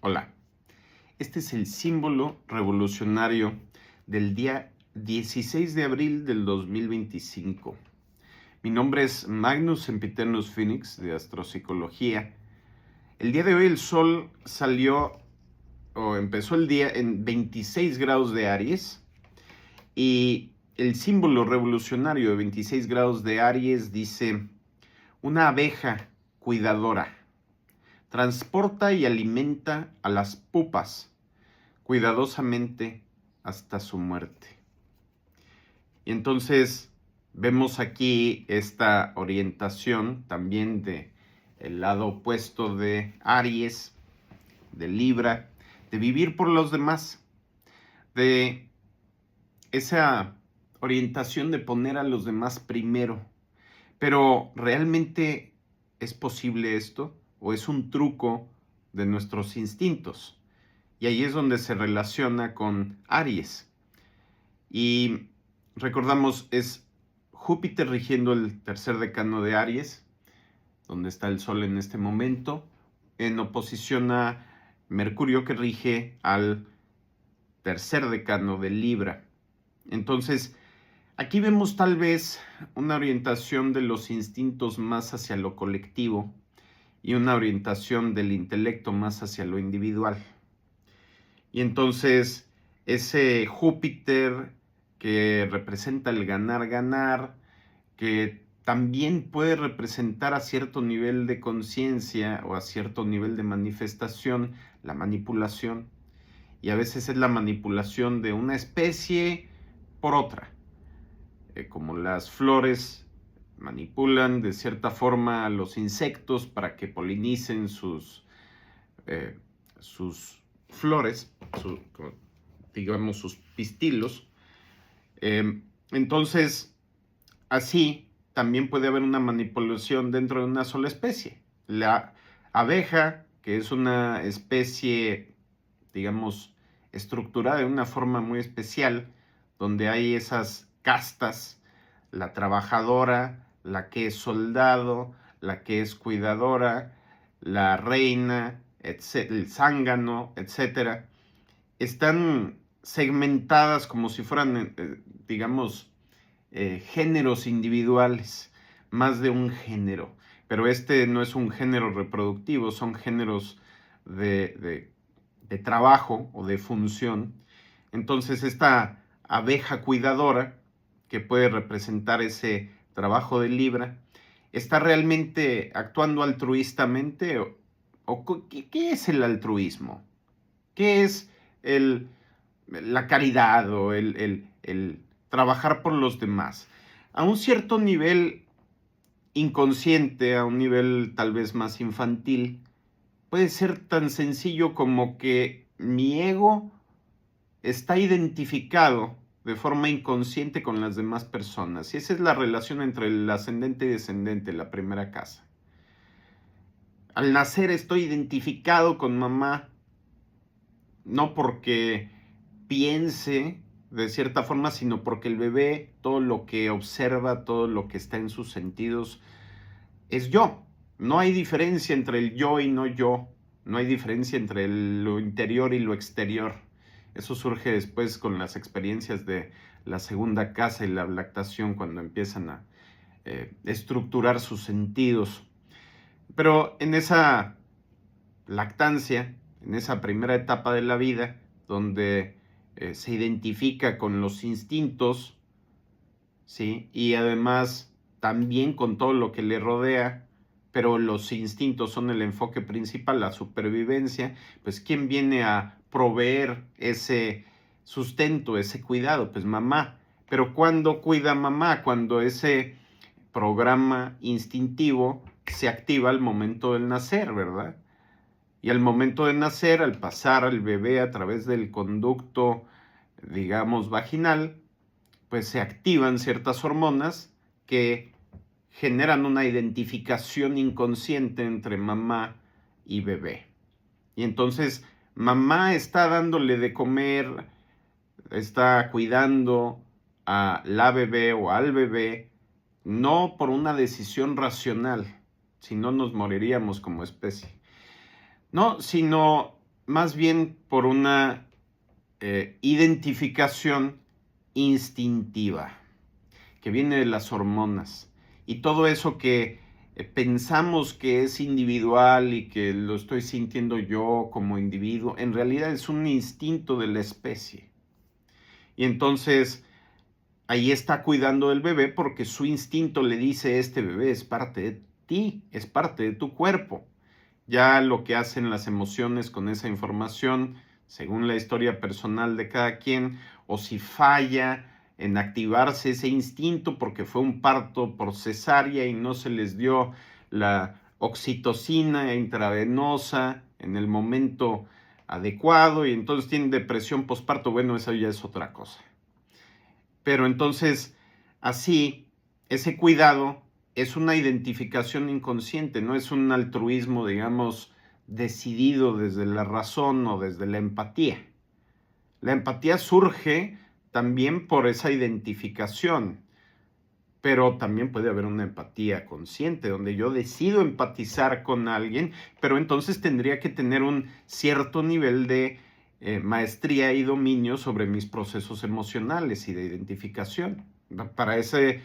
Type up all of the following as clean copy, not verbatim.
Hola, este es el símbolo revolucionario del día 16 de abril del 2025. Mi nombre es Magnus Sempiternus Phoenix de Astropsicología. El día de hoy el Sol empezó el día en 26 grados de Aries y el símbolo revolucionario de 26 grados de Aries dice: una abeja cuidadora. Transporta y alimenta a las pupas cuidadosamente hasta su muerte. Y entonces vemos aquí esta orientación también de el lado opuesto de Aries, de Libra, de vivir por los demás, de esa orientación de poner a los demás primero. Pero ¿realmente es posible esto? ¿O es un truco de nuestros instintos? Y ahí es donde se relaciona con Aries. Y recordamos, es Júpiter rigiendo el tercer decano de Aries, donde está el Sol en este momento, en oposición a Mercurio, que rige al tercer decano de Libra. Entonces, aquí vemos tal vez una orientación de los instintos más hacia lo colectivo y una orientación del intelecto más hacia lo individual. Y entonces ese Júpiter que representa el ganar, que también puede representar a cierto nivel de conciencia o a cierto nivel de manifestación, la manipulación. Y a veces es la manipulación de una especie por otra. Como las flores manipulan de cierta forma a los insectos para que polinicen sus flores, digamos sus pistilos. Entonces, así también puede haber una manipulación dentro de una sola especie. La abeja, que es una especie, digamos, estructurada de una forma muy especial, donde hay esas castas, la trabajadora, la que es soldado, la que es cuidadora, la reina, el zángano, etc. Están segmentadas como si fueran, digamos, géneros individuales, más de un género. Pero este no es un género reproductivo, son géneros de trabajo o de función. Entonces esta abeja cuidadora, que puede representar ese trabajo de Libra, está realmente actuando altruistamente. ¿Qué es el altruismo? ¿Qué es la caridad o el trabajar por los demás? A un cierto nivel inconsciente, a un nivel tal vez más infantil, puede ser tan sencillo como que mi ego está identificado de forma inconsciente con las demás personas. Y esa es la relación entre el ascendente y descendente, la primera casa. Al nacer estoy identificado con mamá, no porque piense de cierta forma, sino porque el bebé, todo lo que observa, todo lo que está en sus sentidos, es yo. No hay diferencia entre el yo y no yo. No hay diferencia entre lo interior y lo exterior. Eso surge después con las experiencias de la segunda casa y la lactación, cuando empiezan a estructurar sus sentidos. Pero en esa lactancia, en esa primera etapa de la vida, donde se identifica con los instintos, ¿sí? Y además también con todo lo que le rodea, pero los instintos son el enfoque principal, la supervivencia. Pues ¿quién viene a proveer ese sustento, ese cuidado? Pues mamá. Pero ¿cuándo cuida mamá? Cuando ese programa instintivo se activa al momento del nacer, ¿verdad? Y al momento de nacer, al pasar al bebé a través del conducto, digamos, vaginal, pues se activan ciertas hormonas que generan una identificación inconsciente entre mamá y bebé. Y entonces mamá está dándole de comer, está cuidando a la bebé o al bebé, no por una decisión racional, si no nos moriríamos como especie. No, sino más bien por una identificación instintiva que viene de las hormonas y todo eso que pensamos que es individual y que lo estoy sintiendo yo como individuo, en realidad es un instinto de la especie. Y entonces ahí está cuidando del bebé porque su instinto le dice, este bebé es parte de ti, es parte de tu cuerpo. Ya lo que hacen las emociones con esa información, según la historia personal de cada quien, o si falla en activarse ese instinto porque fue un parto por cesárea y no se les dio la oxitocina intravenosa en el momento adecuado y entonces tienen depresión postparto, bueno, eso ya es otra cosa. Pero entonces, así, ese cuidado es una identificación inconsciente, no es un altruismo, digamos, decidido desde la razón o desde la empatía. La empatía surge también por esa identificación, pero también puede haber una empatía consciente, donde yo decido empatizar con alguien, pero entonces tendría que tener un cierto nivel de maestría y dominio sobre mis procesos emocionales y de identificación. Para ese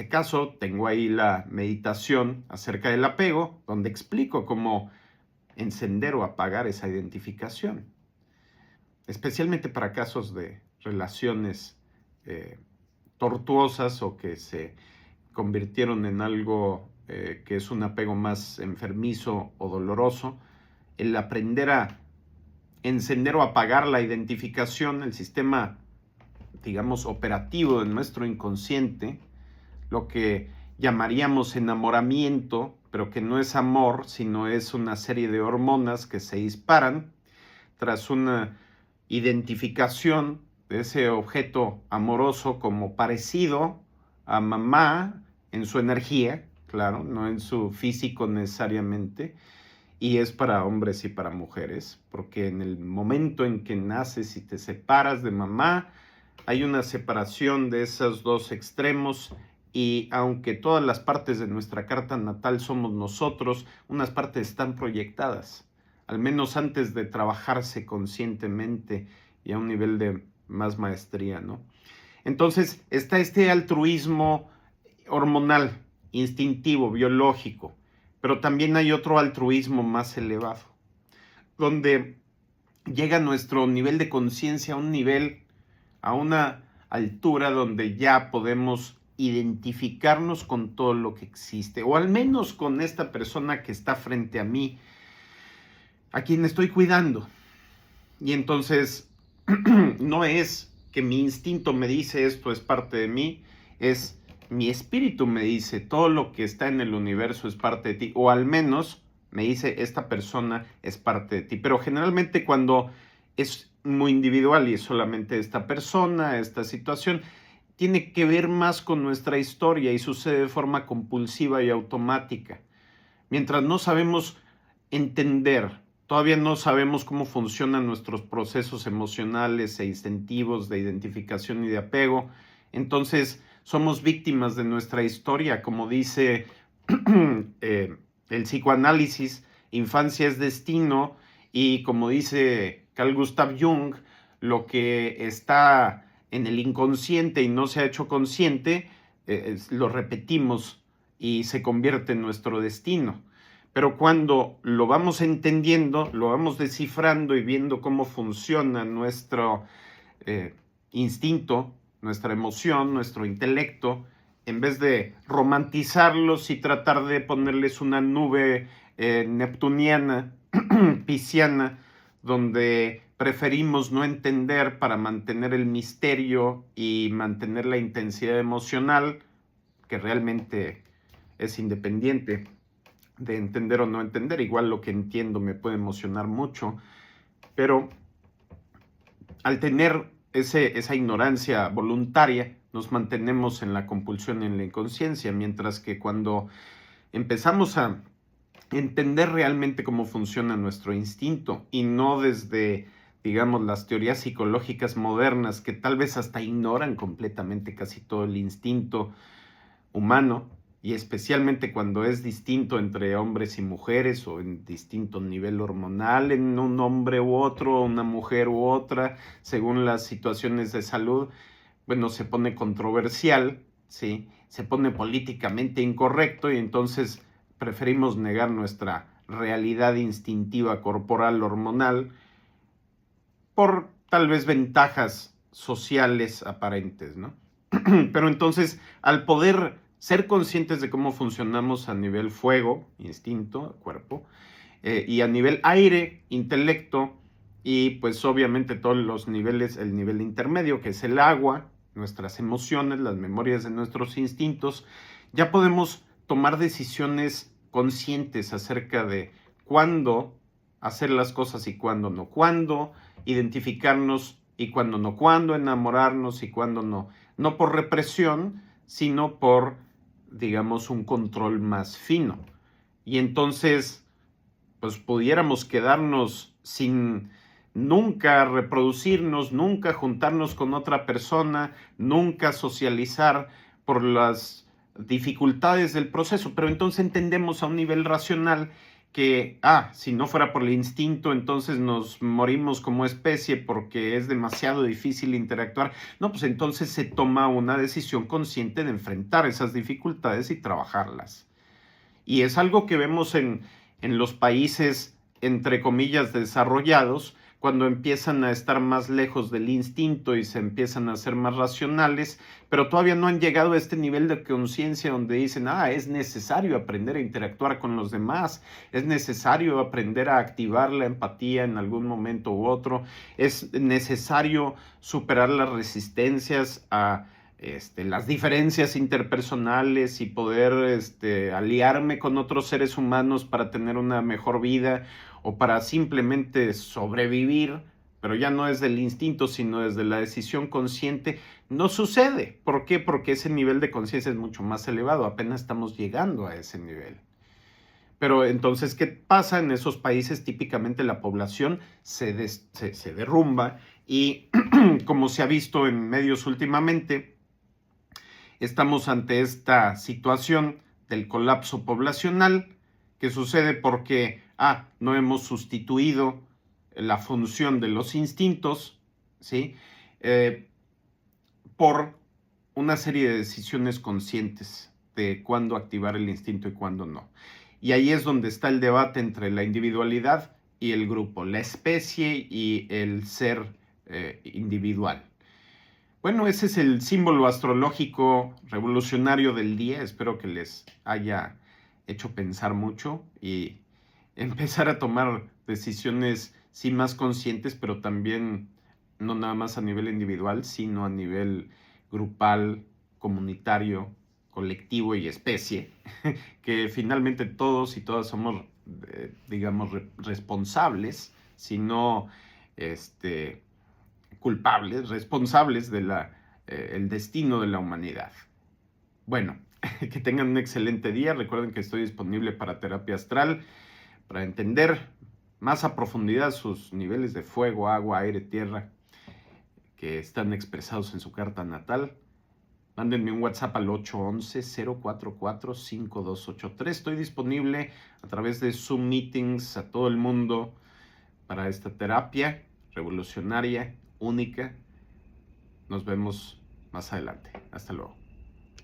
caso, tengo ahí la meditación acerca del apego, donde explico cómo encender o apagar esa identificación, especialmente para casos de relaciones tortuosas o que se convirtieron en algo que es un apego más enfermizo o doloroso. El aprender a encender o apagar la identificación, el sistema, digamos, operativo de nuestro inconsciente, lo que llamaríamos enamoramiento, pero que no es amor, sino es una serie de hormonas que se disparan tras una identificación de ese objeto amoroso como parecido a mamá en su energía, claro, no en su físico necesariamente, y es para hombres y para mujeres, porque en el momento en que naces y te separas de mamá, hay una separación de esos dos extremos y aunque todas las partes de nuestra carta natal somos nosotros, unas partes están proyectadas, al menos antes de trabajarse conscientemente y a un nivel de más maestría, ¿no? Entonces está este altruismo hormonal, instintivo, biológico, pero también hay otro altruismo más elevado, donde llega nuestro nivel de conciencia a un nivel, a una altura donde ya podemos identificarnos con todo lo que existe, o al menos con esta persona que está frente a mí, a quien estoy cuidando. Y entonces no es que mi instinto me dice esto es parte de mí, es mi espíritu me dice todo lo que está en el universo es parte de ti, o al menos me dice esta persona es parte de ti. Pero generalmente cuando es muy individual y es solamente esta persona, esta situación, tiene que ver más con nuestra historia y sucede de forma compulsiva y automática. Mientras no sabemos entender, todavía no sabemos cómo funcionan nuestros procesos emocionales e instintivos de identificación y de apego, entonces somos víctimas de nuestra historia, como dice el psicoanálisis, infancia es destino, y como dice Carl Gustav Jung, lo que está en el inconsciente y no se ha hecho consciente, lo repetimos y se convierte en nuestro destino. Pero cuando lo vamos entendiendo, lo vamos descifrando y viendo cómo funciona nuestro instinto, nuestra emoción, nuestro intelecto, en vez de romantizarlos y tratar de ponerles una nube neptuniana, pisciana, donde preferimos no entender para mantener el misterio y mantener la intensidad emocional, que realmente es independiente de entender o no entender. Igual lo que entiendo me puede emocionar mucho, pero al tener esa ignorancia voluntaria, nos mantenemos en la compulsión y en la inconsciencia, mientras que cuando empezamos a entender realmente cómo funciona nuestro instinto y no desde, digamos, las teorías psicológicas modernas que tal vez hasta ignoran completamente casi todo el instinto humano y especialmente cuando es distinto entre hombres y mujeres o en distinto nivel hormonal en un hombre u otro, una mujer u otra, según las situaciones de salud, bueno, se pone controversial, ¿sí? Se pone políticamente incorrecto y entonces preferimos negar nuestra realidad instintiva corporal hormonal por tal vez ventajas sociales aparentes, ¿no? Pero entonces, al poder ser conscientes de cómo funcionamos a nivel fuego, instinto, cuerpo, y a nivel aire, intelecto, y pues obviamente todos los niveles, el nivel intermedio, que es el agua, nuestras emociones, las memorias de nuestros instintos, ya podemos tomar decisiones conscientes acerca de cuándo hacer las cosas y cuándo no, cuándo identificarnos y cuándo no, cuándo enamorarnos y cuándo no. No por represión, sino por, digamos, un control más fino. Y entonces, pues pudiéramos quedarnos sin nunca reproducirnos, nunca juntarnos con otra persona, nunca socializar por las dificultades del proceso, pero entonces entendemos a un nivel racional que, si no fuera por el instinto, entonces nos morimos como especie porque es demasiado difícil interactuar. No, pues entonces se toma una decisión consciente de enfrentar esas dificultades y trabajarlas. Y es algo que vemos en los países, entre comillas, desarrollados, cuando empiezan a estar más lejos del instinto y se empiezan a ser más racionales, pero todavía no han llegado a este nivel de conciencia donde dicen, es necesario aprender a interactuar con los demás, es necesario aprender a activar la empatía en algún momento u otro, es necesario superar las resistencias a las diferencias interpersonales y poder aliarme con otros seres humanos para tener una mejor vida o para simplemente sobrevivir, pero ya no es del instinto, sino desde la decisión consciente, no sucede. ¿Por qué? Porque ese nivel de conciencia es mucho más elevado, apenas estamos llegando a ese nivel. Pero entonces, ¿qué pasa? En esos países típicamente la población se derrumba y como se ha visto en medios últimamente, estamos ante esta situación del colapso poblacional que sucede porque no hemos sustituido la función de los instintos, ¿sí? Por una serie de decisiones conscientes de cuándo activar el instinto y cuándo no. Y ahí es donde está el debate entre la individualidad y el grupo, la especie y el ser individual. Bueno, ese es el símbolo astrológico revolucionario del día. Espero que les haya hecho pensar mucho y empezar a tomar decisiones, sí, más conscientes, pero también no nada más a nivel individual, sino a nivel grupal, comunitario, colectivo y especie, que finalmente todos y todas somos, digamos, responsables, si no, culpables, responsables de el destino de la humanidad. Bueno, que tengan un excelente día. Recuerden que estoy disponible para terapia astral, para entender más a profundidad sus niveles de fuego, agua, aire, tierra, que están expresados en su carta natal. Mándenme un WhatsApp al 811-044-5283. Estoy disponible a través de Zoom Meetings a todo el mundo para esta terapia revolucionaria, única. Nos vemos más adelante. Hasta luego.